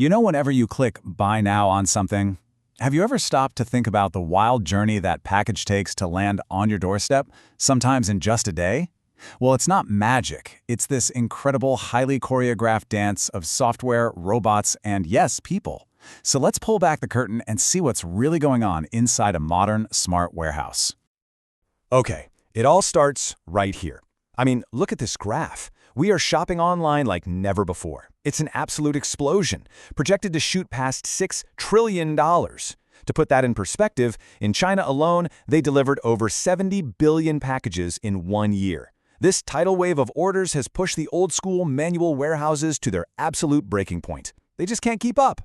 Whenever you click Buy Now on something, have you ever stopped to think about the wild journey that package takes to land on your doorstep, sometimes in just a day? Well, it's not magic. It's this incredible, highly choreographed dance of software, robots, and yes, people. So let's pull back the curtain and see what's really going on inside a modern, smart warehouse. Okay, it all starts right here. Look at this graph. We are shopping online like never before. It's an absolute explosion, projected to shoot past $6 trillion. To put that in perspective, in China alone, they delivered over 70 billion packages in 1 year. This tidal wave of orders has pushed the old-school manual warehouses to their absolute breaking point. They just can't keep up.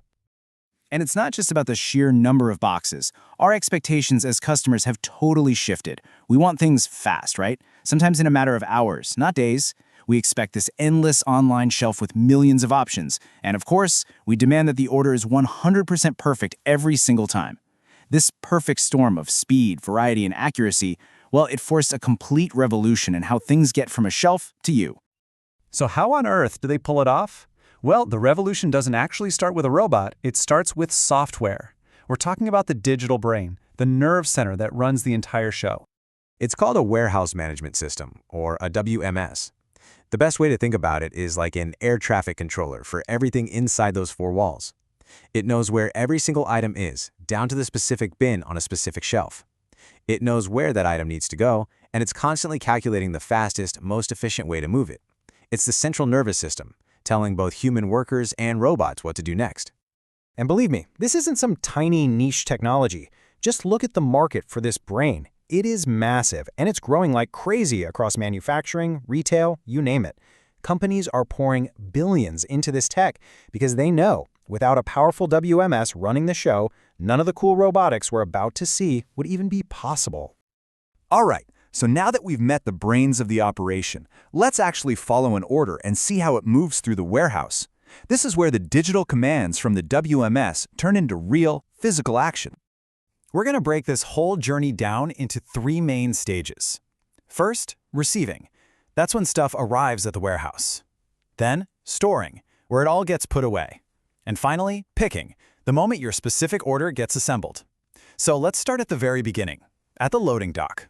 And it's not just about the sheer number of boxes. Our expectations as customers have totally shifted. We want things fast, right? Sometimes in a matter of hours, not days. We expect this endless online shelf with millions of options. And of course, we demand that the order is 100% perfect every single time. This perfect storm of speed, variety, and accuracy, well, it forced a complete revolution in how things get from a shelf to you. So how on earth do they pull it off? Well, the revolution doesn't actually start with a robot, it starts with software. We're talking about the digital brain, the nerve center that runs the entire show. It's called a warehouse management system, or a WMS. The best way to think about it is like an air traffic controller for everything inside those four walls. It knows where every single item is, down to the specific bin on a specific shelf. It knows where that item needs to go, and it's constantly calculating the fastest, most efficient way to move it. It's the central nervous system, telling both human workers and robots what to do next. And believe me, this isn't some tiny niche technology. Just look at the market for this brain. It is massive, and it's growing like crazy across manufacturing, retail, you name it. Companies are pouring billions into this tech because they know without a powerful WMS running the show, none of the cool robotics we're about to see would even be possible. All right, so now that we've met the brains of the operation, let's actually follow an order and see how it moves through the warehouse. This is where the digital commands from the WMS turn into real, physical action. We're going to break this whole journey down into 3 main stages. First, receiving. That's when stuff arrives at the warehouse. Then, storing, where it all gets put away. And finally, picking, the moment your specific order gets assembled. So let's start at the very beginning, at the loading dock.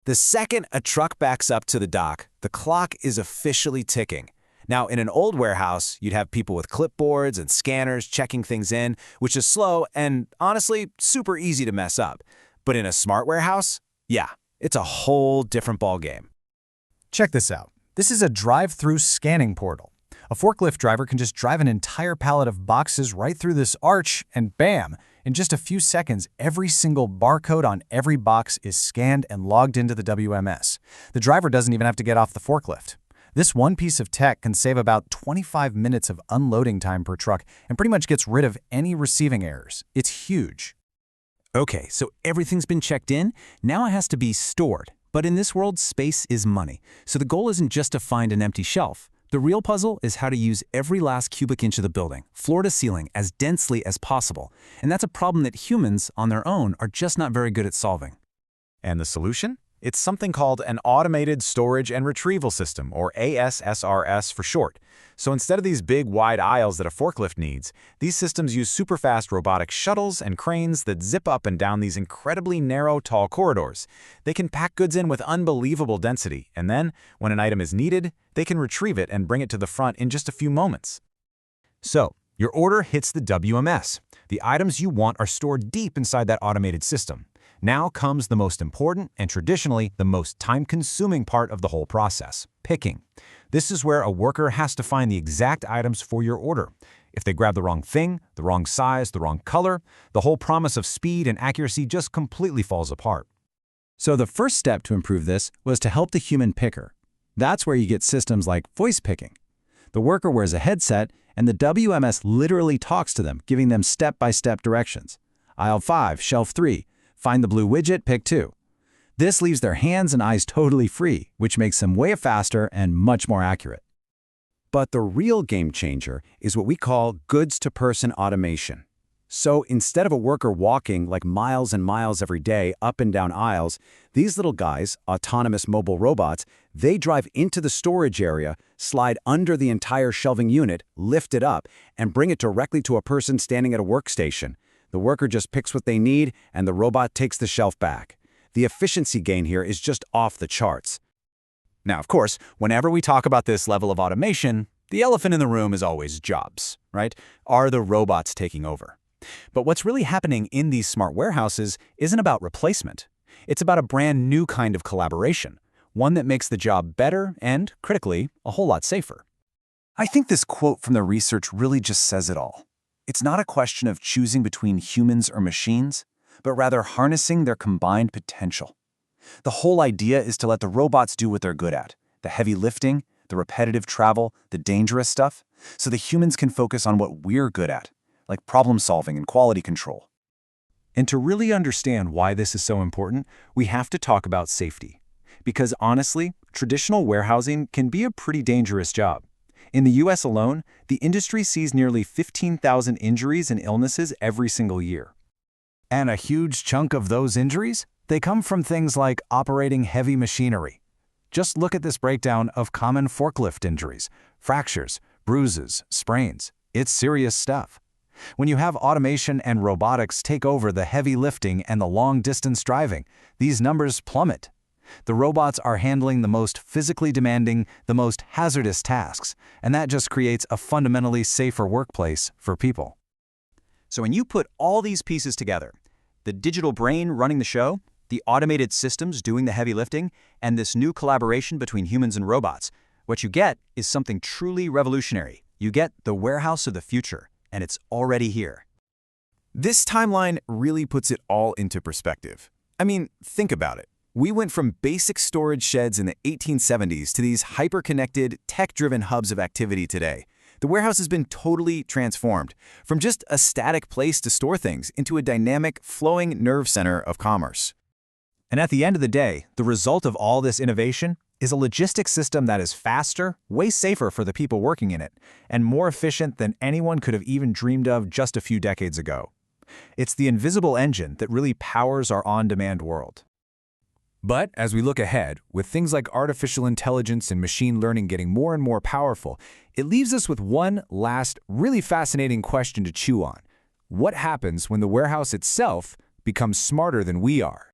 The second a truck backs up to the dock, the clock is officially ticking. Now, in an old warehouse, you'd have people with clipboards and scanners checking things in, which is slow and, honestly, super easy to mess up. But in a smart warehouse, yeah, it's a whole different ballgame. Check this out. This is a drive-through scanning portal. A forklift driver can just drive an entire pallet of boxes right through this arch, and bam! In just a few seconds, every single barcode on every box is scanned and logged into the WMS. The driver doesn't even have to get off the forklift. This one piece of tech can save about 25 minutes of unloading time per truck and pretty much gets rid of any receiving errors. It's huge. Okay, so everything's been checked in. Now it has to be stored. But in this world, space is money. So the goal isn't just to find an empty shelf. The real puzzle is how to use every last cubic inch of the building, floor to ceiling, as densely as possible. And that's a problem that humans, on their own, are just not very good at solving. And the solution? It's something called an Automated Storage and Retrieval System, or ASSRS for short. So instead of these big, wide aisles that a forklift needs, these systems use super-fast robotic shuttles and cranes that zip up and down these incredibly narrow, tall corridors. They can pack goods in with unbelievable density, and then, when an item is needed, they can retrieve it and bring it to the front in just a few moments. So, your order hits the WMS. The items you want are stored deep inside that automated system. Now comes the most important and traditionally the most time-consuming part of the whole process, picking. This is where a worker has to find the exact items for your order. If they grab the wrong thing, the wrong size, the wrong color, the whole promise of speed and accuracy just completely falls apart. So the first step to improve this was to help the human picker. That's where you get systems like voice picking. The worker wears a headset, and the WMS literally talks to them, giving them step-by-step directions. Aisle 5, shelf 3. Find the blue widget, pick 2. This leaves their hands and eyes totally free, which makes them way faster and much more accurate. But the real game changer is what we call goods-to-person automation. So instead of a worker walking like miles and miles every day up and down aisles, these little guys, autonomous mobile robots, They drive into the storage area, slide under the entire shelving unit, lift it up, and bring it directly to a person standing at a workstation. The worker just picks what they need, and the robot takes the shelf back. The efficiency gain here is just off the charts. Now, of course, whenever we talk about this level of automation, the elephant in the room is always jobs, right? Are the robots taking over? But what's really happening in these smart warehouses isn't about replacement. It's about a brand new kind of collaboration, one that makes the job better and, critically, a whole lot safer. I think this quote from the research really just says it all. It's not a question of choosing between humans or machines, but rather harnessing their combined potential. The whole idea is to let the robots do what they're good at, the heavy lifting, the repetitive travel, the dangerous stuff, so the humans can focus on what we're good at, like problem solving and quality control. And to really understand why this is so important, we have to talk about safety. Because honestly, traditional warehousing can be a pretty dangerous job. In the US alone, the industry sees nearly 15,000 injuries and illnesses every single year. And a huge chunk of those injuries? They come from things like operating heavy machinery. Just look at this breakdown of common forklift injuries, fractures, bruises, sprains. It's serious stuff. When you have automation and robotics take over the heavy lifting and the long-distance driving, these numbers plummet. The robots are handling the most physically demanding, the most hazardous tasks, and that just creates a fundamentally safer workplace for people. So when you put all these pieces together, the digital brain running the show, the automated systems doing the heavy lifting, and this new collaboration between humans and robots, what you get is something truly revolutionary. You get the warehouse of the future, and it's already here. This timeline really puts it all into perspective. I mean, think about it. We went from basic storage sheds in the 1870s to these hyper-connected, tech-driven hubs of activity today. The warehouse has been totally transformed, from just a static place to store things into a dynamic, flowing nerve center of commerce. And at the end of the day, the result of all this innovation is a logistics system that is faster, way safer for the people working in it, and more efficient than anyone could have even dreamed of just a few decades ago. It's the invisible engine that really powers our on-demand world. But as we look ahead, with things like artificial intelligence and machine learning getting more and more powerful, it leaves us with one last, really fascinating question to chew on. What happens when the warehouse itself becomes smarter than we are?